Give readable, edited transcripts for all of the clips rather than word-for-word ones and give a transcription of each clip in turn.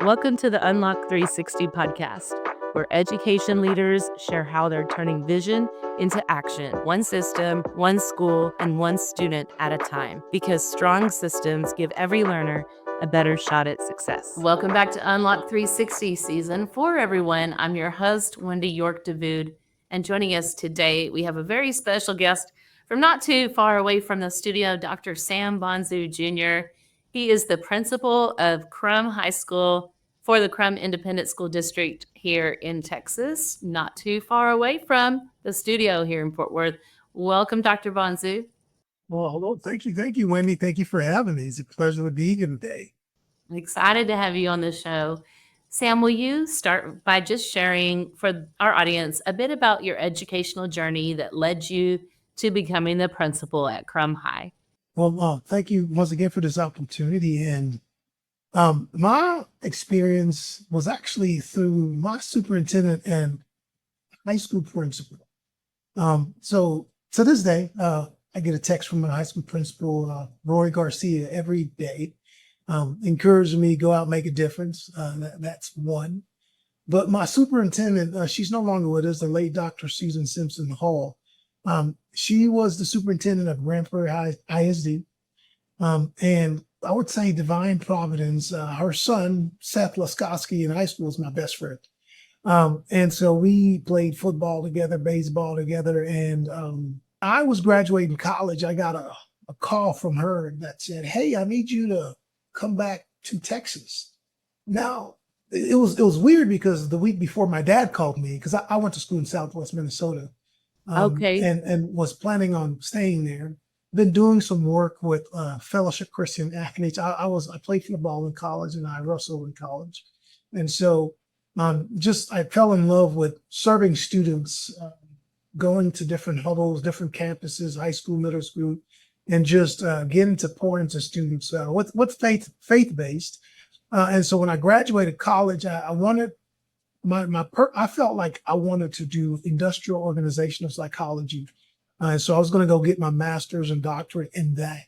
Welcome to the Unlock 360 podcast, where education leaders share how they're turning vision into action, one system, one school, and one student at a time, because strong systems give every learner a better shot at success. Welcome back to Unlock 360 Season 4, everyone. I'm your host, Wendy York Davoud, and joining us today, we have a very special guest from not too far away from the studio, Dr. Sam Bonsu Jr. He is the principal of Krum High School for the Krum Independent School District here in Texas, not too far away from the studio here in Fort Worth. Welcome, Dr. Bonsu. Well, hello. Thank you, Wendy. Thank you for having me. It's a pleasure to be here today. I'm excited to have you on the show. Sam, will you start by just sharing for our audience a bit about your educational journey that led you to becoming the principal at Krum High? Well, thank you once again for this opportunity. And my experience was actually through my superintendent and high school principal. So to this day, I get a text from my high school principal, Roy Garcia, every day, encouraging me to go out and make a difference. That's one. But my superintendent, she's no longer with us, the late Dr. Susan Simpson Hall. She was the superintendent of Grand Prairie ISD. And I would say divine providence, her son, Seth Laskowski, in high school was my best friend. And so we played football together, baseball together. And I was graduating college. I got a call from her that said, "Hey, I need you to come back to Texas." Now, it was weird because the week before my dad called me, because I went to school in Southwest Minnesota. Okay. And was planning on staying there. Been doing some work with Fellowship Christian Athletes. I played football in college and I wrestled in college, and so I fell in love with serving students, going to different huddles, different campuses, high school, middle school, and just getting to pour into students with faith based. And so when I graduated college, I wanted. I felt like I wanted to do industrial organizational psychology. So I was going to go get my master's and doctorate in that,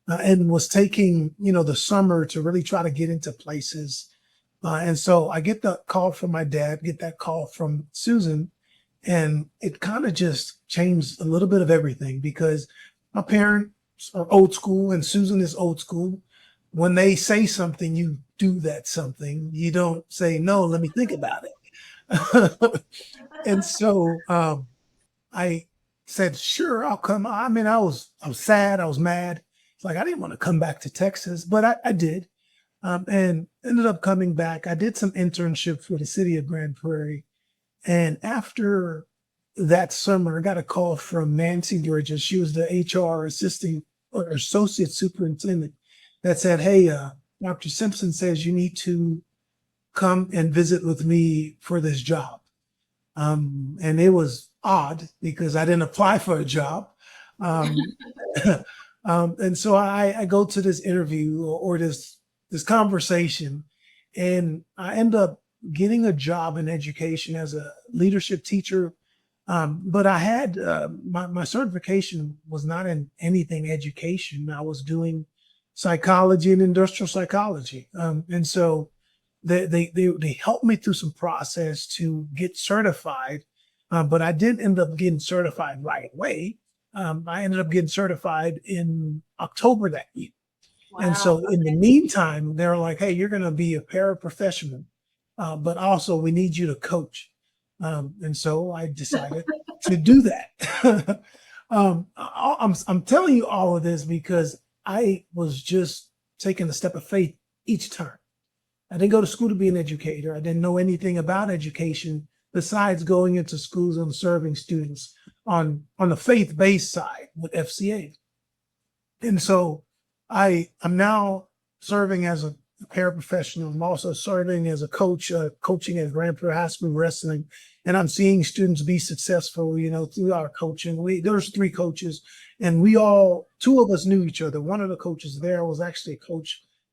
and was taking, the summer to really try to get into places. And so I get the call from my dad, get that call from Susan, and it kind of just changed a little bit of everything because my parents are old school and Susan is old school. When they say something, you do that something. You don't say, "No, let me think about it." And so I said, "Sure, I'll come." I mean, I was sad, I was mad. It's like I didn't want to come back to Texas, but I did, and ended up coming back. I did some internships for the city of Grand Prairie, and after that summer, I got a call from Nancy Bridges. She was the HR assistant or associate superintendent that said, "Hey, Dr. Simpson says you need to come and visit with me for this job." And it was odd because I didn't apply for a job. Um, and so I go to this interview or this conversation, and I end up getting a job in education as a leadership teacher. But I had my certification was not in anything education. I was doing psychology and industrial psychology. And so they helped me through some process to get certified, but I didn't end up getting certified right away. I ended up getting certified in October that year. Wow. And so in the meantime, they were like, "Hey, you're going to be a paraprofessional, but also we need you to coach." And so I decided to do that. I'm telling you all of this because I was just taking a step of faith each time. I didn't go to school to be an educator. I didn't know anything about education besides going into schools and serving students on the faith-based side with FCA. And so I'm now serving as a paraprofessional. I'm also serving as a coach, coaching at Grand Prairie High School wrestling. And I'm seeing students be successful, through our coaching. There's 3 coaches, and 2 of us knew each other. One of the coaches there was actually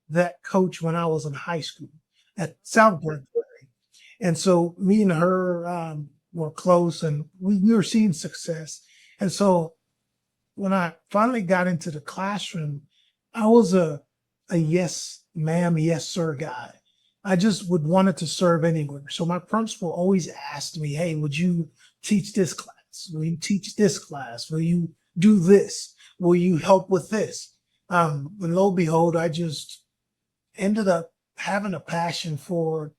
that coach when I was in high school at South Grand Prairie. And so me and her were close, and we were seeing success. And so when I finally got into the classroom, I was a yes ma'am, yes sir guy. I just would wanted to serve anywhere. So my principal always asked me, hey, would you teach this class? Will you teach this class? Will you do this? Will you help with this? And lo and behold, I just ended up having a passion for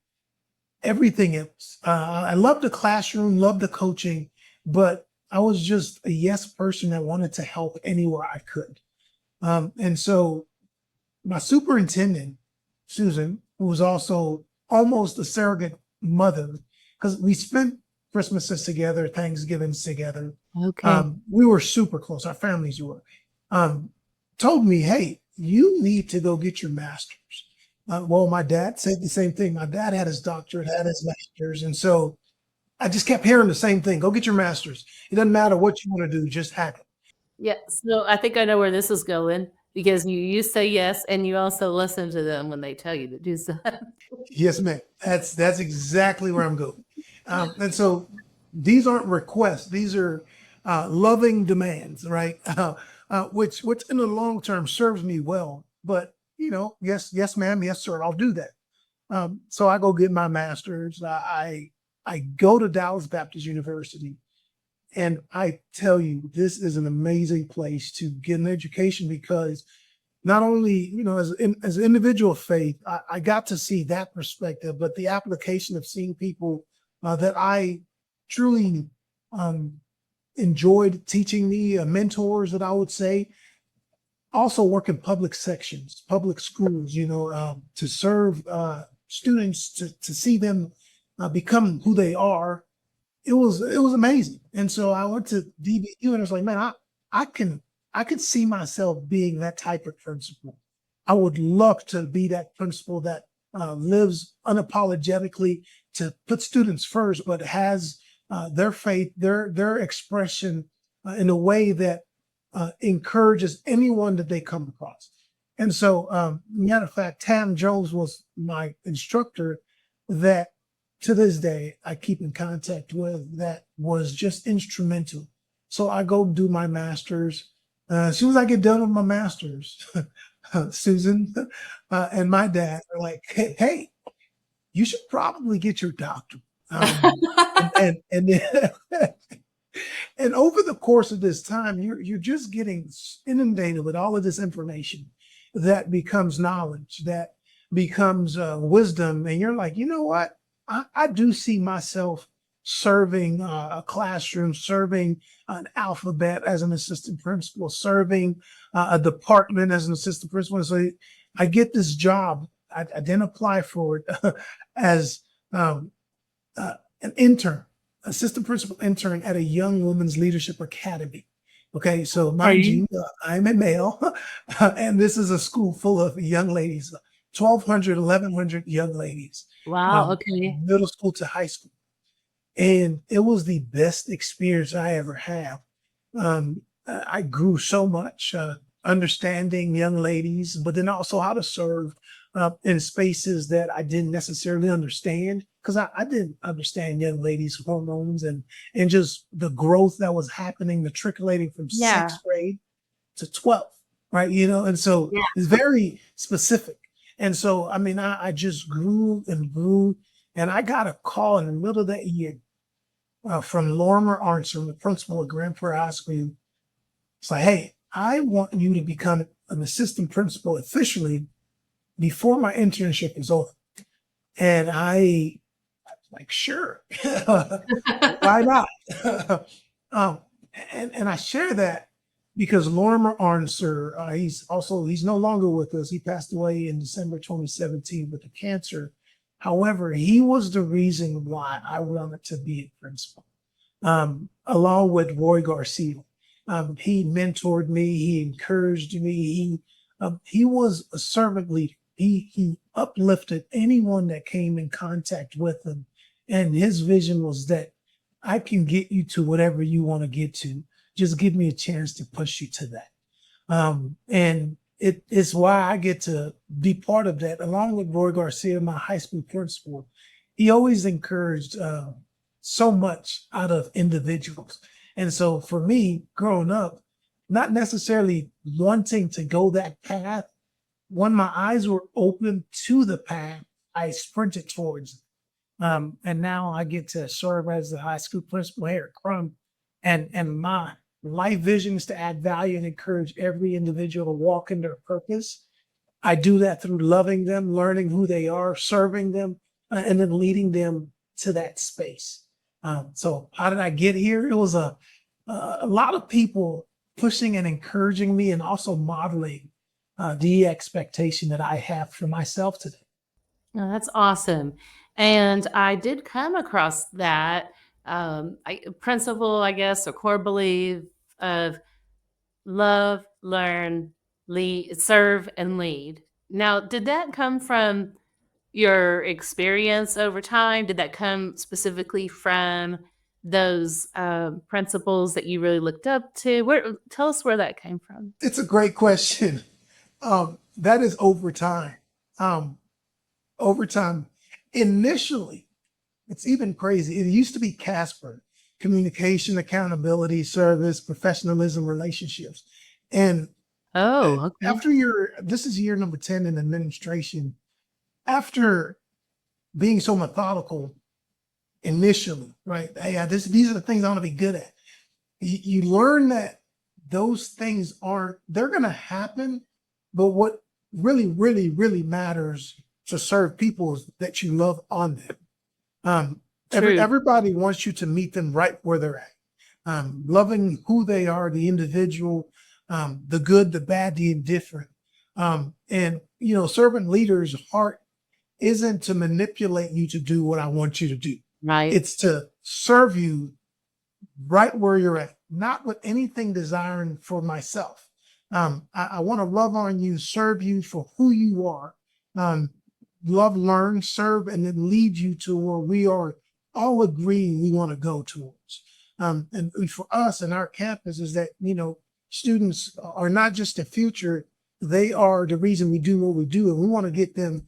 everything else. I loved the classroom, loved the coaching, but I was just a yes person that wanted to help anywhere I could. And so my superintendent, Susan, who was also almost a surrogate mother, because we spent Christmases together, Thanksgivings together. Okay. We were super close. Our families were. Told me, hey, you need to go get your master's. Well, my dad said the same thing. My dad had his doctorate, had his master's. And so I just kept hearing the same thing. Go get your master's. It doesn't matter what you want to do, just have it. Yeah. So I think I know where this is going because you say yes and you also listen to them when they tell you to do stuff. Yes, ma'am. That's exactly where I'm going. And so these aren't requests; these are loving demands, right? Which in the long term serves me well. But yes, yes, ma'am, yes, sir, I'll do that. So I go get my master's. I go to Dallas Baptist University, and I tell you, this is an amazing place to get an education because not only, as an individual faith, I got to see that perspective, but the application of seeing people that I truly enjoyed teaching me, mentors that I would say, also work in public sections, public schools, to serve students, to see them become who they are. It was amazing. And so I went to DBU and I was like, man, I could see myself being that type of principal. I would love to be that principal that lives unapologetically to put students first, but has their faith, their expression in a way that encourages anyone that they come across. And so, matter of fact, Tam Jones was my instructor that to this day I keep in contact with, that was just instrumental. So I go do my master's. As soon as I get done with my master's, Susan and my dad are like, hey, you should probably get your doctorate. And then, and over the course of this time, you're just getting inundated with all of this information that becomes knowledge, that becomes wisdom. And you're like, you know what? I do see myself serving a classroom, serving an alphabet as an assistant principal, serving a department as an assistant principal. So I get this job. I didn't apply for it as an intern, assistant principal intern at a young women's leadership academy. Okay, so mind you, I'm a male, and this is a school full of young ladies, 1,200, 1,100 young ladies, Wow. Okay. middle school to high school. And it was the best experience I ever had. I grew so much, understanding young ladies, but then also how to serve in spaces that I didn't necessarily understand, because I didn't understand young ladies' hormones and just the growth that was happening, the trickling from Yeah. sixth grade to 12th, right? And so Yeah. it's very specific. And so, I mean, I just grew and grew, and I got a call in the middle of that year from Lorimer Armstrong, the principal at Grand Prairie High School. It's like, hey, I want you to become an assistant principal officially before my internship is over. And I was like, sure, why not? um, and I share that because Lorimer Armstrong, he's no longer with us. He passed away in December 2017 with a cancer. However, he was the reason why I wanted to be a principal, along with Roy Garcia. He mentored me. He encouraged me. He was a servant leader. He uplifted anyone that came in contact with him. And his vision was that I can get you to whatever you want to get to. Just give me a chance to push you to that. And it is why I get to be part of that, along with Roy Garcia, my high school principal. He always encouraged so much out of individuals. And so for me, growing up, not necessarily wanting to go that path, when my eyes were open to the path, I sprinted towards it. And now I get to serve as the high school principal here at Krum. And my life vision is to add value and encourage every individual to walk in their purpose. I do that through loving them, learning who they are, serving them, and then leading them to that space. So how did I get here? It was a lot of people pushing and encouraging me and also modeling the expectation that I have for myself today. Oh, that's awesome. And I did come across that principle, I guess, or core belief of love, learn, lead, serve, and lead. Now, did that come from your experience over time? Did that come specifically from those principles that you really looked up to? Tell us where that came from. It's a great question. That is over time. Um, Over time, initially, it's even crazy. It used to be CASPR, communication, accountability, service, professionalism, relationships. And Oh, okay. after this is year number 10 in administration, after being so methodical initially, right? Hey, these are the things I want to be good at. You learn that those things they're going to happen, but what really, really, really matters to serve people is that you love on them. True. Everybody wants you to meet them right where they're at. Loving who they are, the individual, the good, the bad, the indifferent. And servant leaders' heart isn't to manipulate you to do what I want you to do. Right. It's to serve you right where you're at, not with anything desiring for myself. I want to love on you, serve you for who you are. Love, learn, serve, and then lead you to where we are all agreeing we want to go towards. And for us and our campus is that, students are not just the future, they are the reason we do what we do. And we want to get them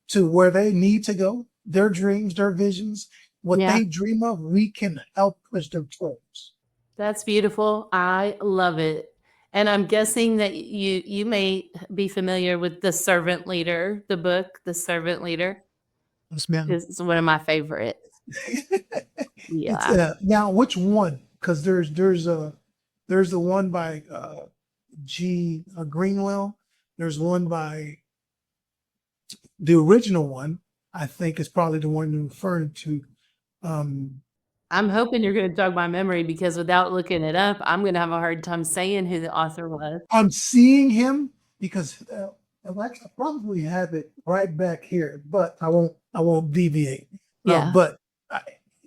to where they need to go, their dreams, their visions, what Yeah. they dream of, we can help push them towards. That's beautiful. I love it. And I'm guessing that you may be familiar with The Servant Leader, the book, The Servant Leader. Yes, ma'am. This is one of my favorites. It's Yeah. now which one? Because there's the one by G. Greenwell. There's one by the original one. I think is probably the one you're referring to. I'm hoping you're going to jog my memory because without looking it up, I'm going to have a hard time saying who the author was. I'm seeing him because I probably have it right back here, but I won't deviate. Yeah. But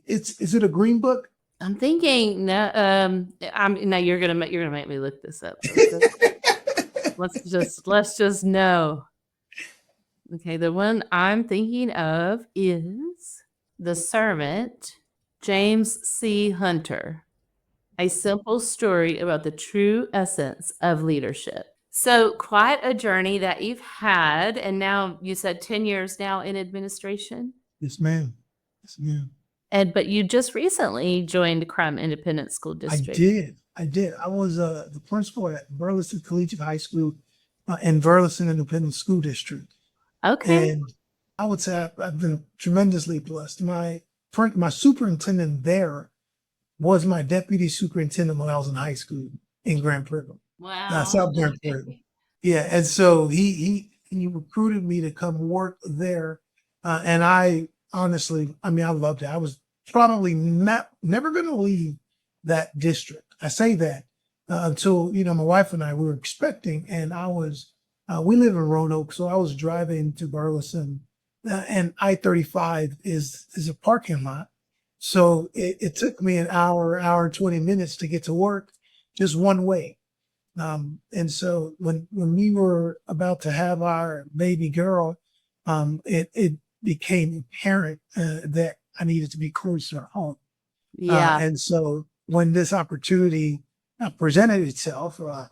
is it a green book? I'm thinking no, now you're gonna make me look this up. Let's just know. Okay, the one I'm thinking of is The Servant, James C. Hunter. A simple story about the true essence of leadership. So quite a journey that you've had, and now you said 10 years now in administration? Yes, ma'am. Yes, ma'am. But you just recently joined Krum Independent School District. I did. I was the principal at Burleson Collegiate High School and Burleson Independent School District. Okay. And I would say I've been tremendously blessed. My superintendent there was my deputy superintendent when I was in high school in Grand Prairie, Wow. South Grand Prairie. Yeah, and so he recruited me to come work there, and I honestly, I loved it. I was probably never going to leave that district. I say that until my wife and I were expecting, and we live in Roanoke, so I was driving to Burleson, and I-35 is a parking lot. So it took me an hour and 20 minutes to get to work, just one way. And so when we were about to have our baby girl, it became apparent that I needed to be closer home. Yeah. And so when this opportunity presented itself, I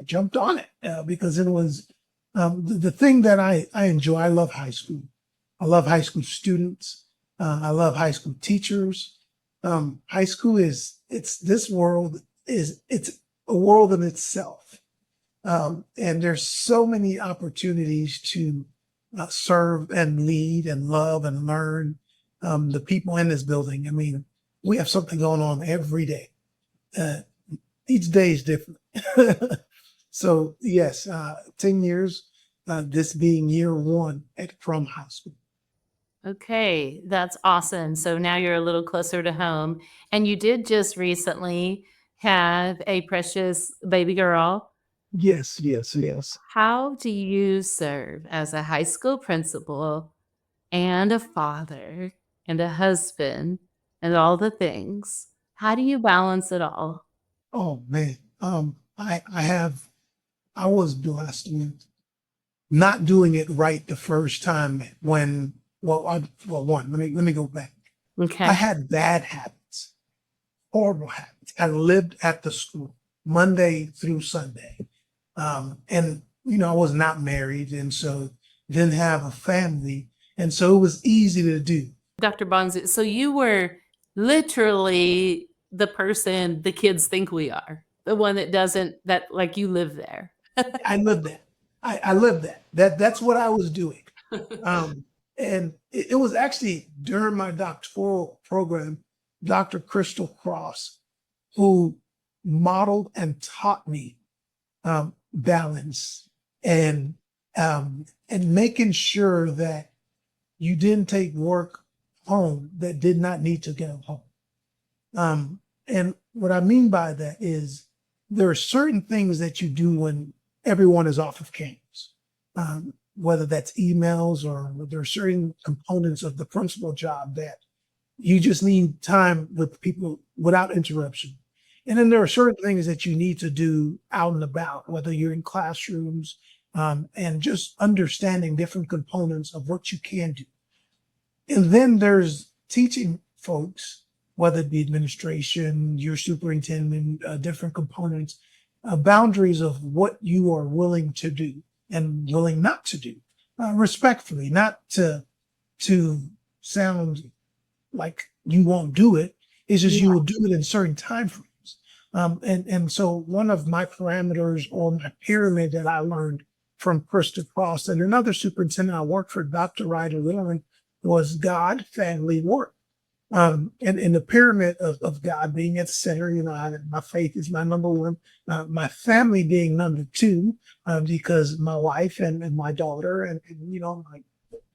jumped on it because it was the thing that I enjoy. I love high school. I love high school students. I love high school teachers. High school it's a world in itself. And there's so many opportunities to serve and lead and love and learn the people in this building. I mean, we have something going on every day. Uh, each day is different. So yes, 10 years, this being year one at Krum High School. Okay, that's awesome. So now you're a little closer to home. And you did just recently have a precious baby girl. Yes, yes, yes. How do you serve as a high school principal and a father and a husband and all the things? How do you balance it all? Oh man. I was blessed with not doing it right the first time when, one, let me go back. I Okay. had bad habits, horrible habits. I lived at the school Monday through Sunday. And, I was not married. And so didn't have a family. And so it was easy to do. Dr. Bonsu, so you were literally the person the kids think we are, the one that doesn't, that like you live there. I lived that. I lived that. That's what I was doing. And it was actually during my doctoral program, Dr. Crystal Cross, who modeled and taught me balance and making sure that you didn't take work home that did not need to go home. And what I mean by that is there are certain things that you do when everyone is off of campus, whether that's emails or there are certain components of the principal job that you just need time with people without interruption. And then there are certain things that you need to do out and about, whether you're in classrooms, and just understanding different components of what you can do. And then there's teaching folks, whether it be administration, your superintendent, different components, boundaries of what you are willing to do and willing not to do, respectfully, not to sound like you won't do it. It's just you will do it in certain time frames. And so one of my parameters or my pyramid that I learned from Krista Cross and another superintendent I worked for, Dr. Ryder Lillian, was God, family, work. And the pyramid of God being at the center, my faith is my number one, my family being number two, because my wife and my daughter and my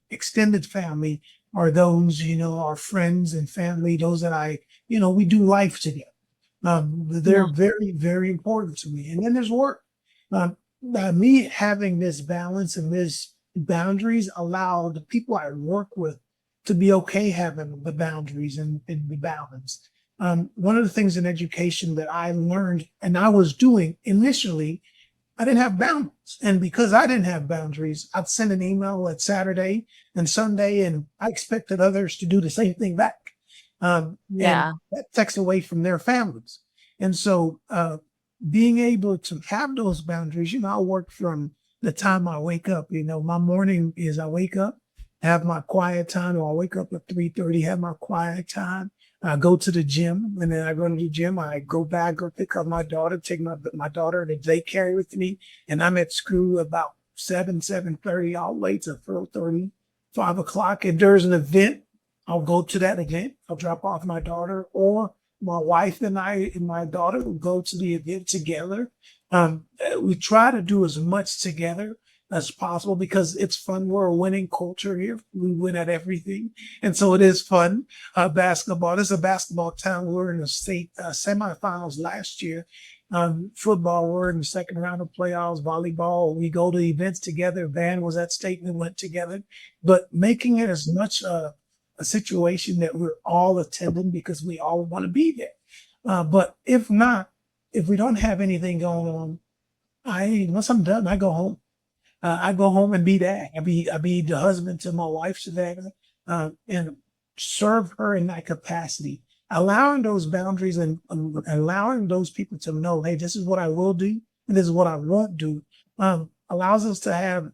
extended family are those, our friends and family, those that we do life together. They're very, very important to me. And then there's work. Me having this balance and this boundaries allow the people I work with to be okay having the boundaries and the balance. One of the things in education that I learned and I was doing initially, I didn't have boundaries. And because I didn't have boundaries, I'd send an email at Saturday and Sunday, and I expected others to do the same thing back. And that takes away from their families. And so being able to have those boundaries, I work from the time I wake up. My morning is I wake up, have my quiet time, or I wake up at 3:30, have my quiet time. I go to the gym, and then I go to the gym. I go back, go pick up my daughter, take my daughter to daycare with me, and I'm at school about 7:30, all late to 4:30, 5 o'clock. If there's an event, I'll go to that event. I'll drop off my daughter, or my wife and I and my daughter will go to the event together. We try to do as much together as possible because it's fun. We're a winning culture here. We win at everything. And so it is fun. Basketball. This is a basketball town. We were in the state semifinals last year. Football, we're in the second round of playoffs. Volleyball, we go to events together. Band was at state and we went together. But making it as much a situation that we're all attending because we all want to be there. But if not, if we don't have anything going on, once I'm done, I go home. I go home and be that. I be the husband to my wife, Savannah, and serve her in that capacity. Allowing those boundaries and allowing those people to know, hey, this is what I will do and this is what I won't do, allows us to have,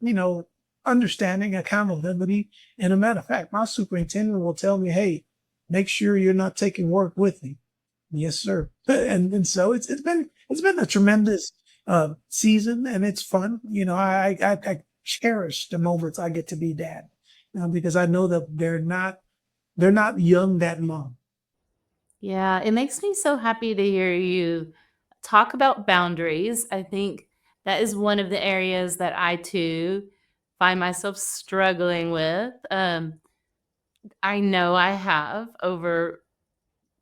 understanding, accountability. And a matter of fact, my superintendent will tell me, hey, make sure you're not taking work with me. Yes, sir. And so it's been a tremendous season, and it's fun. cherish the moments I get to be dad, because I know that they're not young that long. Yeah, it makes me so happy to hear you talk about boundaries. I think that is one of the areas that I too find myself struggling with. I know I have over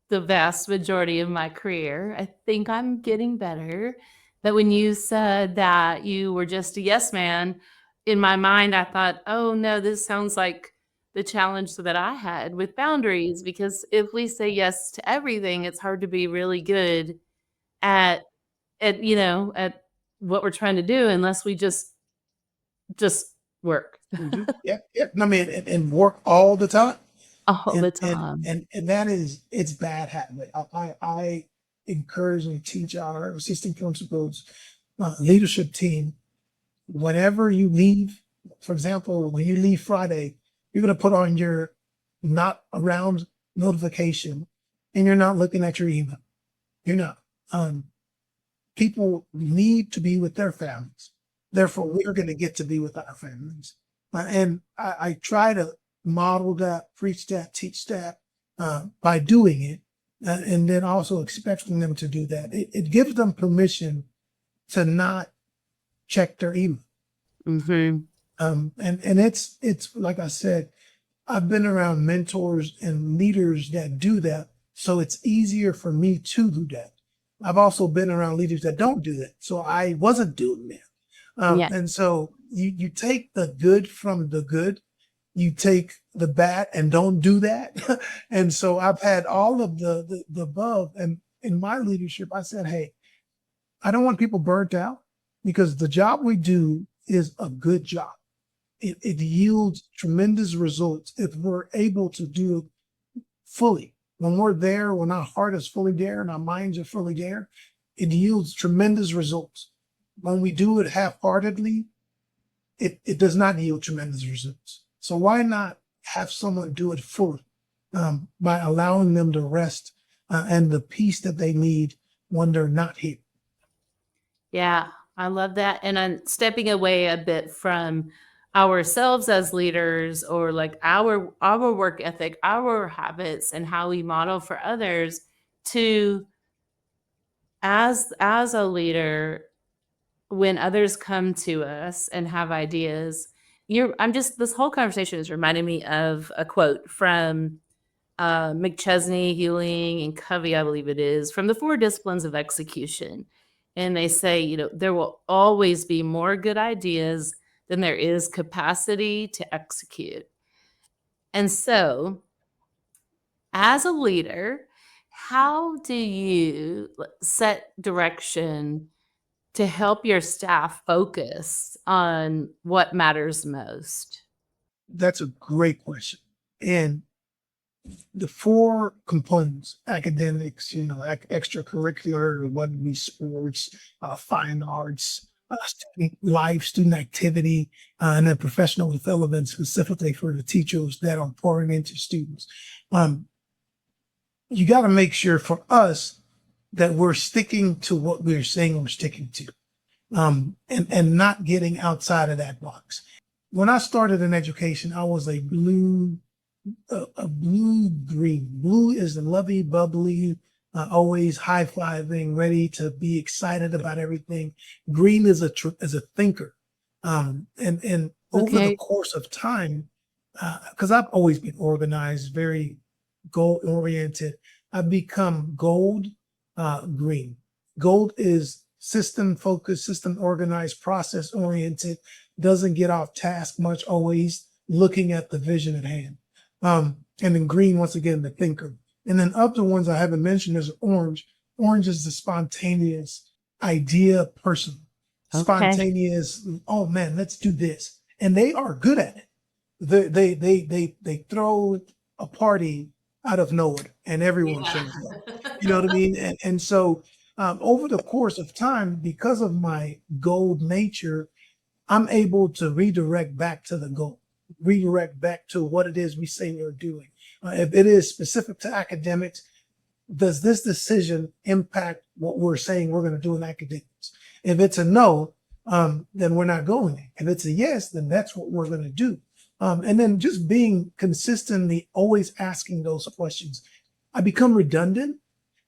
the vast majority of my career. I think I'm getting better. But when you said that you were just a yes man, in my mind, I thought, oh no, this sounds like the challenge that I had with boundaries. Because if we say yes to everything, it's hard to be really good at at what we're trying to do unless we just work Yeah, yeah. I mean, and work all the time. all and the and time. and that is, it's bad habit. I encourage and teach our assistant principals, leadership team, whenever you leave, for example, when you leave Friday, you're going to put on your not around notification, and you're not looking at your email. You're not. um People need to be with their families. Therefore, we're going to get to be with our families. And I try to model that, preach that, teach that, by doing it, and then also expecting them to do that. It gives them permission to not check their email. Mhm. And it's like I said, I've been around mentors and leaders that do that, so it's easier for me to do that. I've also been around leaders that don't do that, so I wasn't doing that. Yeah. And so you take the good from the good, you take the bad and don't do that. And so I've had all of the above. And in my leadership, I said, hey, I don't want people burnt out, because the job we do is a good job. It yields tremendous results if we're able to do it fully. When we're there, when our heart is fully there and our minds are fully there, it yields tremendous results. When we do it half-heartedly, it does not yield tremendous results. So why not have someone do it fully, by allowing them to rest, and the peace that they need when they're not here. Yeah, I love that, and I'm stepping away a bit from ourselves as leaders or, like, our work ethic, our habits, and how we model for others to as a leader, when others come to us and have ideas, you're I'm just this whole conversation is reminding me of a quote from McChesney, Healing, and Covey, I believe it is, from the Four Disciplines of Execution. And they say, there will always be more good ideas than there is capacity to execute. And so, as a leader, how do you set direction to help your staff focus on what matters most? That's a great question. And the four components: academics, extracurricular, whether it be sports, fine arts, student life, student activity, and then professional development, specifically for the teachers that are pouring into students. Um, you got to make sure for us that we're sticking to what we're saying we're sticking to, and not getting outside of that box. When I started in education, I was a blue green. Blue is the lovey, bubbly, always high fiving, ready to be excited about everything. Green is is a thinker, and over the Okay. course of time, because I've always been organized, very goal oriented, I've become gold, green. Gold is system focused, system organized, process oriented. Doesn't get off task much. Always looking at the vision at hand. And then green, once again, the thinker. And then other ones I haven't mentioned is orange. Orange is the spontaneous idea person. Okay. Spontaneous, oh man, let's do this. And they are good at it. They throw a party out of nowhere and everyone Yeah. shows up. You know what I mean? And so, over the course of time, because of my gold nature, I'm able to redirect back to the goal, redirect back to what it is we say we're doing. If it is specific to academics, does this decision impact what we're saying we're going to do in academics? If it's a no, then we're not going there. If it's a yes, then that's what we're going to do. And then just being consistently always asking those questions. I become redundant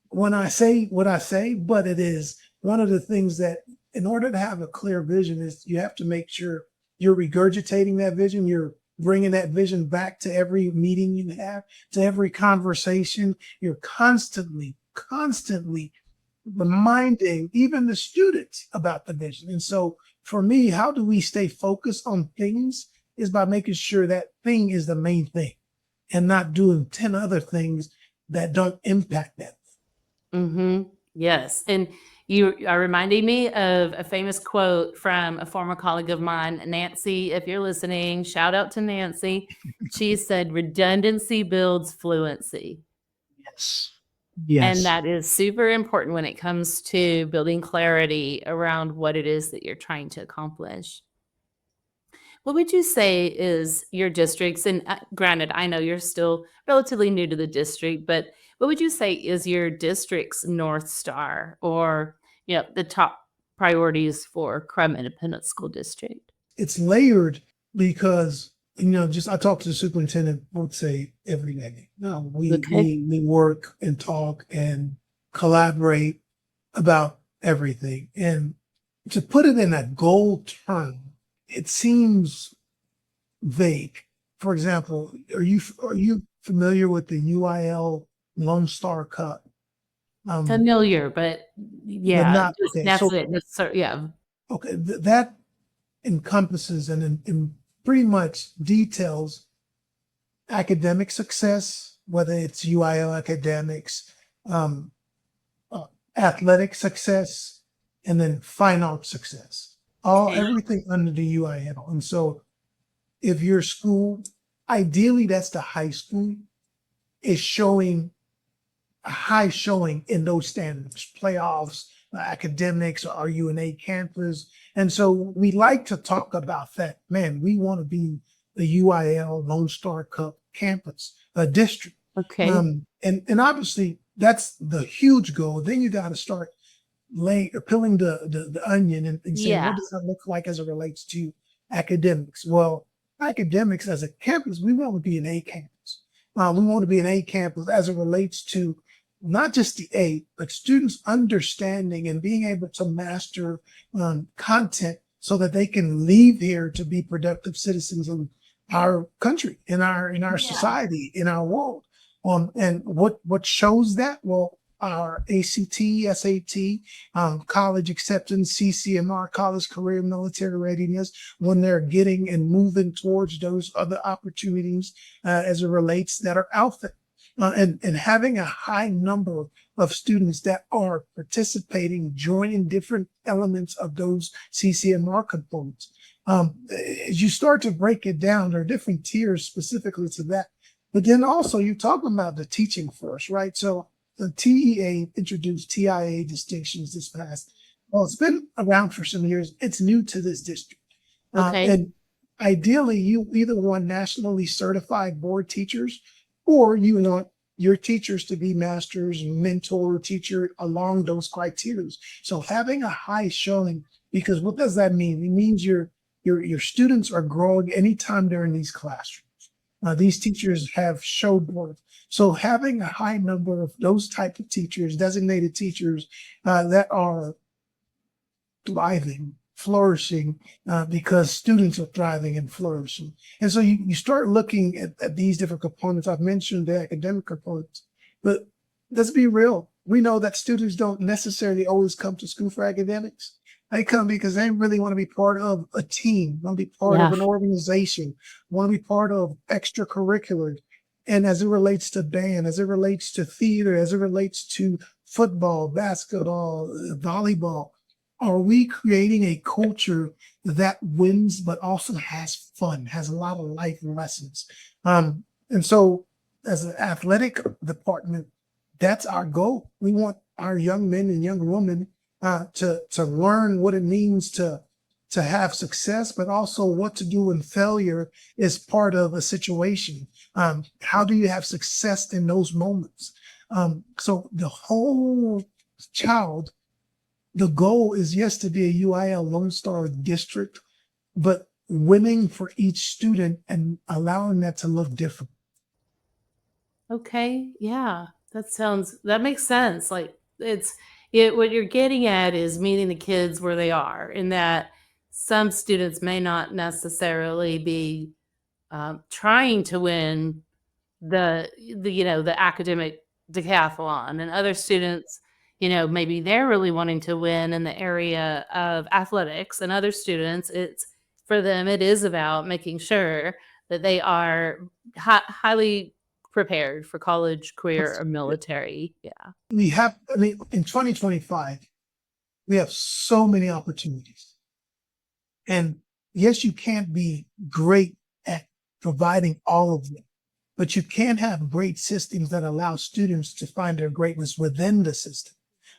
when I say what I say, but it is one of the things that in order to have a clear vision is you have to make sure you're regurgitating that vision. You're bringing that vision back to every meeting you have, to every conversation. You're constantly reminding even the students about the vision. And so for me, how do we stay focused on things is by making sure that thing is the main thing and not doing 10 other things that don't impact that. Mm-hmm. Yes. And you are reminding me of a famous quote from a former colleague of mine, Nancy. If you're listening, shout out to Nancy. She said, redundancy builds fluency. Yes. And Yes. that is super important when it comes to building clarity around what it is that you're trying to accomplish. What would you say is your district's, and granted, I know you're still relatively new to the district, but what would you say is your district's North Star or, the top priorities for Krum Independent School District? It's layered because, just I talk to the superintendent, I would say every day. No, Okay. we work and talk and collaborate about everything. And to put it in a goal term, it seems vague. For example, are you familiar with the UIL Lone Star Cup? Um, Familiar, but but yeah, not just okay. that's So it. Yeah. okay, that encompasses and pretty much details academic success, whether it's UIL academics, um, uh, athletic success, and then fine art success. All Okay. everything under the UIL. And so, if your school, ideally, that's the high school, is showing a high showing in those standards, playoffs, academics, are you an A campus? And so we like to talk about that. Man, we want to be the UIL Lone Star Cup campus, a district. Okay. And obviously that's the huge goal. Then you got to start peeling the onion and saying, Yeah. what does that look like as it relates to academics? Well, academics as a campus, we want to be an A campus. We want to be an A campus as it relates to not just the A, but students understanding and being able to master content so that they can leave here to be productive citizens in our country, in our Yeah. society, in our world. And what shows that? Well, our ACT, SAT, college acceptance, CCMR, college career military readiness, when they're getting and moving towards those other opportunities as it relates that are out there. And having a high number of students that are participating, joining different elements of those CCMR components. As you start to break it down, there are different tiers specifically to that. But then also you're talking about the teaching force, right? So the TEA introduced TIA distinctions this past. Well, it's been around for some years. It's new to this district. Okay. And ideally, you either want nationally certified board teachers or you want your teachers to be masters, mentor, teacher along those criteria. So having a high showing, because what does that mean? It means your students are growing anytime they're in these classrooms. These teachers have showed worth. So having a high number of those type of teachers, designated teachers that are thriving, flourishing, because students are thriving and flourishing. And so you start looking at these different components. I've mentioned the academic components, but let's be real. We know that students don't necessarily always come to school for academics. They come because they really want to be part of a team, want to be part of Yeah. an organization, want to be part of extracurriculars. And as it relates to band, as it relates to theater, as it relates to football, basketball, volleyball, are we creating a culture that wins but also has fun, has a lot of life lessons? And so, as an athletic department, that's our goal. We want our young men and young women to learn what it means to have success, but also what to do when failure is part of a situation. How do you have success in those moments? So the whole child the goal is, yes, to be a UIL Lone Star district, but winning for each student and allowing that to look different. Okay, yeah. That makes sense. Like what you're getting at is meeting the kids where they are, in that some students may not necessarily be trying to win the academic decathlon, and other students, maybe they're really wanting to win in the area of athletics, and other students, it's for them, it is about making sure that they are highly prepared for college, career, or military. Yeah. We have, I mean, in 2025, we have so many opportunities. And yes, you can't be great at providing all of them, but you can have great systems that allow students to find their greatness within the system.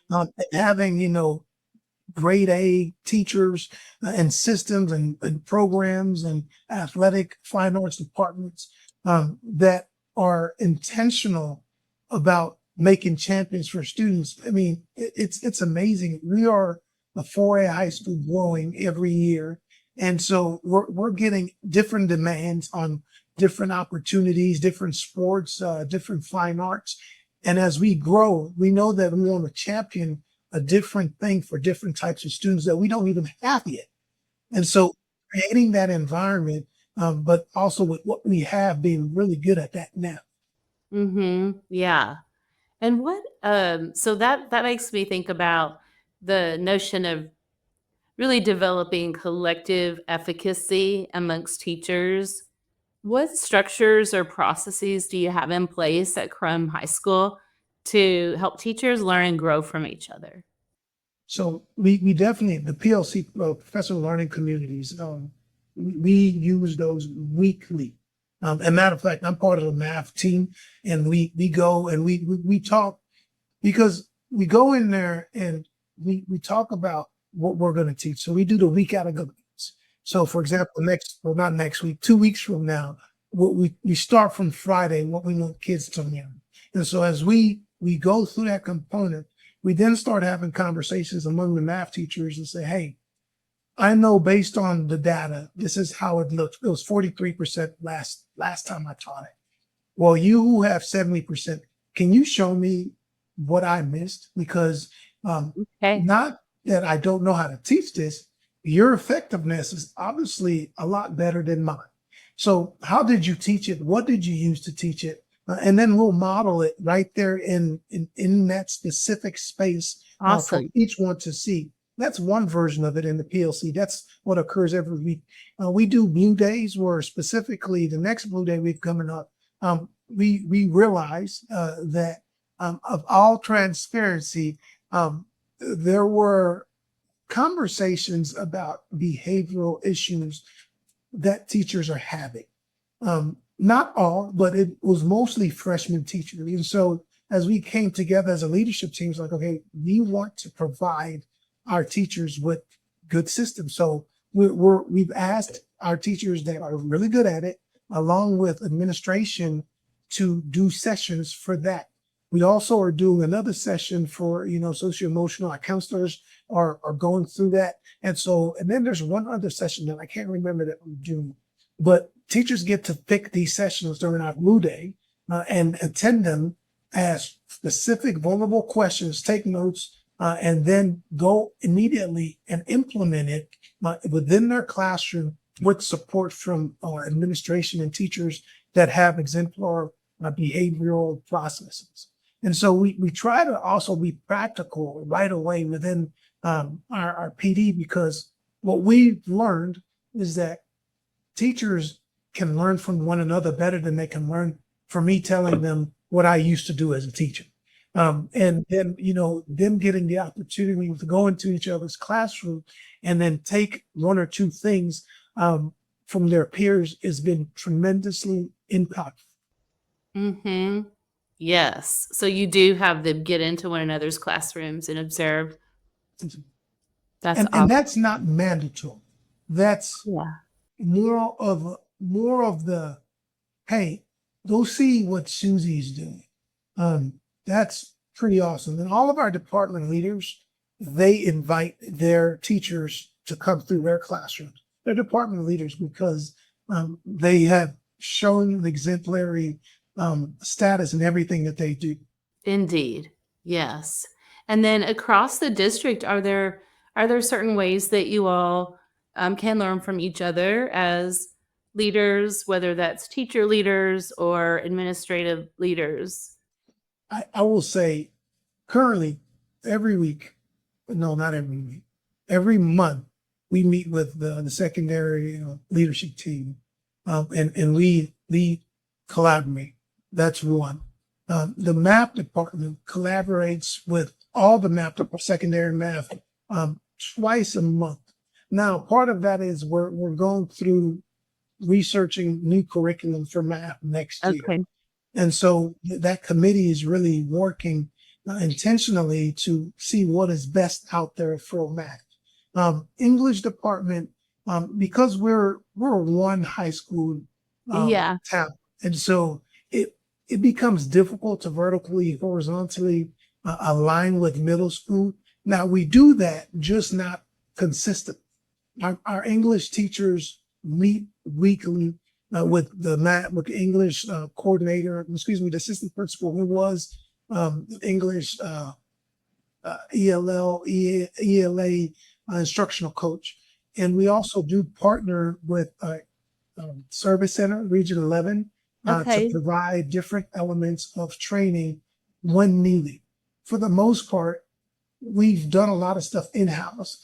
And having, grade A teachers and systems and programs and athletic fine arts departments that are intentional about making champions for students. I mean, it's amazing. We are a 4A high school growing every year. And so we're getting different demands on different opportunities, different sports, different fine arts. And as we grow, we know that we want to champion a different thing for different types of students that we don't even have yet. And so creating that environment, but also with what we have, being really good at that now. Yeah. And so that makes me think about the notion of really developing collective efficacy amongst teachers. What structures or processes do you have in place at Krum High School to help teachers learn and grow from each other? So we definitely, the PLC, professional learning communities, we use those weekly. And matter of fact, I'm part of the math team, and we go and we talk, because we go in there and we talk about what we're going to teach. So we do the week out of governance. So for example, not next week, 2 weeks from now, we start from Friday, what we want kids to learn. And so as we go through that component, we then start having conversations among the math teachers and say, hey, I know based on the data, this is how it looks. It was 43% last time I taught it. Well, you who have 70%, can you show me what I missed? Because Okay. not that I don't know how to teach this, your effectiveness is obviously a lot better than mine. So how did you teach it? What did you use to teach it? And then we'll model it right there in that specific space for Awesome. each one to see. That's one version of it in the PLC. That's what occurs every week. We do blue days, where specifically the next blue day week coming up, we realize that of all transparency, there were conversations about behavioral issues that teachers are having. Not all, but it was mostly freshman teachers. And so as we came together as a leadership team, it's like, okay, we want to provide our teachers with good systems. So we've asked our teachers that are really good at it, along with administration, to do sessions for that. We also are doing another session for, socio-emotional. Our counselors are going through that. And then there's one other session that I can't remember that we're doing, but teachers get to pick these sessions during our Blue Day and attend them, ask specific vulnerable questions, take notes, and then go immediately and implement it within their classroom with support from our administration and teachers that have exemplar behavioral processes. And so we try to also be practical right away within our PD, because what we've learned is that teachers can learn from one another better than they can learn from me telling them what I used to do as a teacher. And then, them getting the opportunity to go into each other's classroom and then take one or two things from their peers has been tremendously impactful. Hmm. Yes. So you do have them get into one another's classrooms and observe. That's And awesome. that's not mandatory. That's Yeah. more of the, hey, go see what Susie's doing. That's pretty awesome. And all of our department leaders they invite their teachers to come through their classrooms, their department leaders, because they have shown exemplary status in everything that they do. Indeed. Yes. And then across the district, are there certain ways that you all can learn from each other as leaders, whether that's teacher leaders or administrative leaders? I will say currently every week, no, not every week, every month, we meet with the secondary leadership team, and we collaborate. That's one. The math department collaborates with all the math secondary math twice a month. Now, part of that is we're going through researching new curriculum for math next year. Okay. And so that committee is really working intentionally to see what is best out there for math. English department, because we're one high school Yeah. town, and so it becomes difficult to vertically, horizontally align with middle school. Now we do that, just not consistent. Our English teachers meet weekly with with the English coordinator, excuse me, the assistant principal who was English ELA instructional coach. And we also do partner with Service Center, Region 11, to Okay. provide different elements of training when needed. For the most part, we've done a lot of stuff in-house.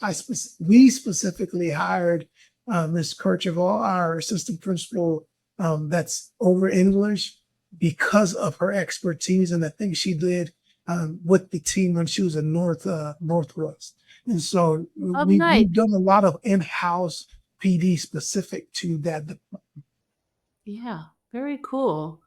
We specifically hired Ms. Kercheval, our assistant principal, that's over English, because of her expertise and the things she did with the team when she was in Northwest. And so Oh, nice. we've done a lot of in-house PD specific to that. Yeah. Very cool.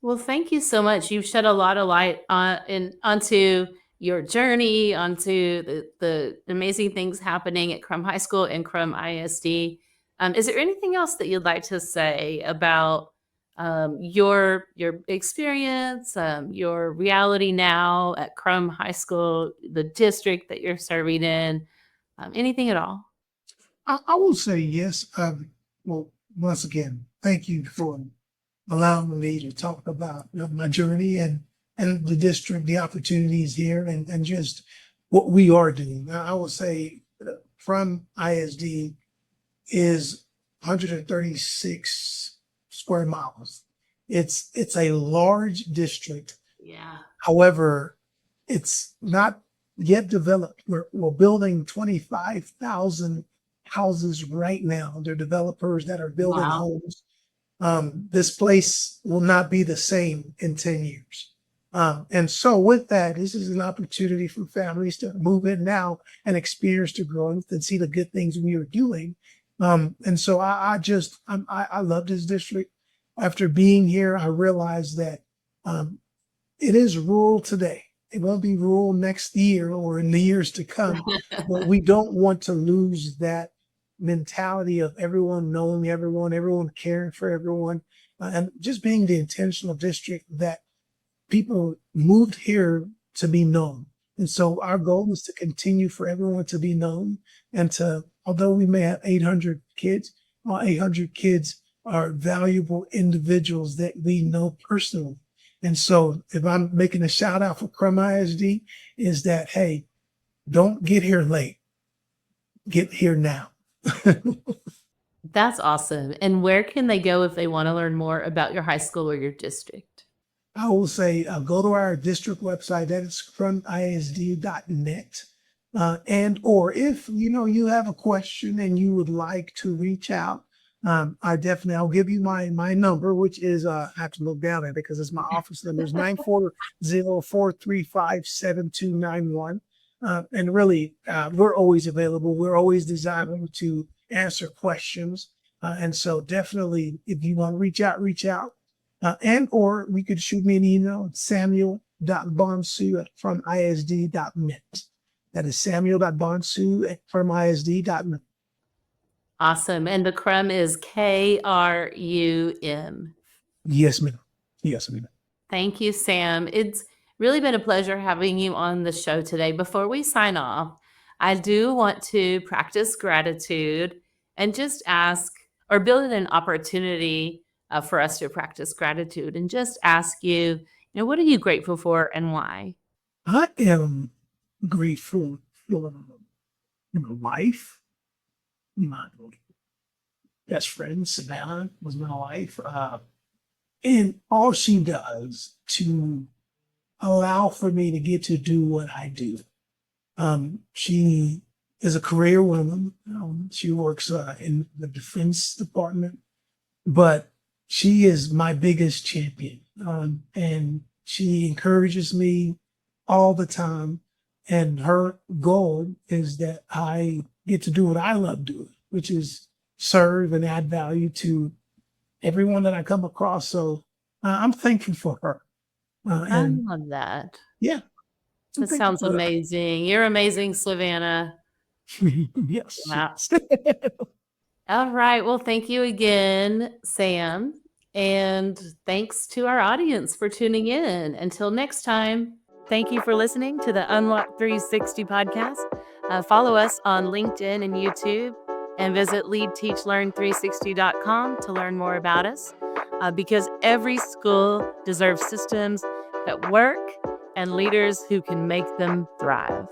Well, thank you so much. You've shed a lot of light onto your journey, onto the amazing things happening at Krum High School and Krum ISD. Is there anything else that you'd like to say about your experience, your reality now at Krum High School, the district that you're serving in, anything at all? I will say yes. Well, once again, thank you for allowing me to talk about my journey and the district, the opportunities here, and just what we are doing. I will say from ISD is 136 square miles. It's a large district. Yeah. However, it's not yet developed. We're building 25,000 houses right now. They're developers that are building Wow. homes. This place will not be the same in 10 years. And so with that, this is an opportunity for families to move in now and experience the growth and see the good things we are doing. And so I love this district. After being here, I realized that it is rural today. It won't be rural next year or in the years to come, but we don't want to lose that mentality of everyone knowing everyone, everyone caring for everyone, and just being the intentional district that people moved here to be known. And so our goal is to continue for everyone to be known and to, although we may have 800 kids, all 800 kids are valuable individuals that we know personally. And so if I'm making a shout out for Krum ISD, is that, hey, don't get here late, get here now. That's awesome. And where can they go if they want to learn more about your high school or your district? I will say go to our district website, that is krumisd.net. And or if you have a question and you would like to reach out, I'll give you my number, which is I have to look down at it because it's my office number is 940-435-7291. And really, we're always available. We're always designed to answer questions. And so definitely, if you want to reach out. And or we could shoot me an email at samuel.bonsu@krumisd.net. That is samuel.bonsu@krumisd.net. Awesome. And the Krum is KRUM. Yes, ma'am. Yes, ma'am. Thank you, Sam. It's really been a pleasure having you on the show today. Before we sign off, I do want to practice gratitude and just ask or build in an opportunity for us to practice gratitude and just ask you, what are you grateful for and why? I am grateful for my life, my best friend Savannah was my life, and all she does to allow for me to get to do what I do. She is a career woman. She works in the defense department, but she is my biggest champion. And she encourages me all the time. And her goal is that I get to do what I love doing, which is serve and add value to everyone that I come across. So I'm thankful for her. I And love that. yeah, I'm That thankful sounds for her. amazing. You're amazing, Savannah. Yes, Wow. yes. All right. Well, thank you again, Sam. And thanks to our audience for tuning in. Until next time. Thank you for listening to the Unlock 360 podcast. Follow us on LinkedIn and YouTube and visit leadteachlearn360.com to learn more about us because every school deserves systems that work and leaders who can make them thrive.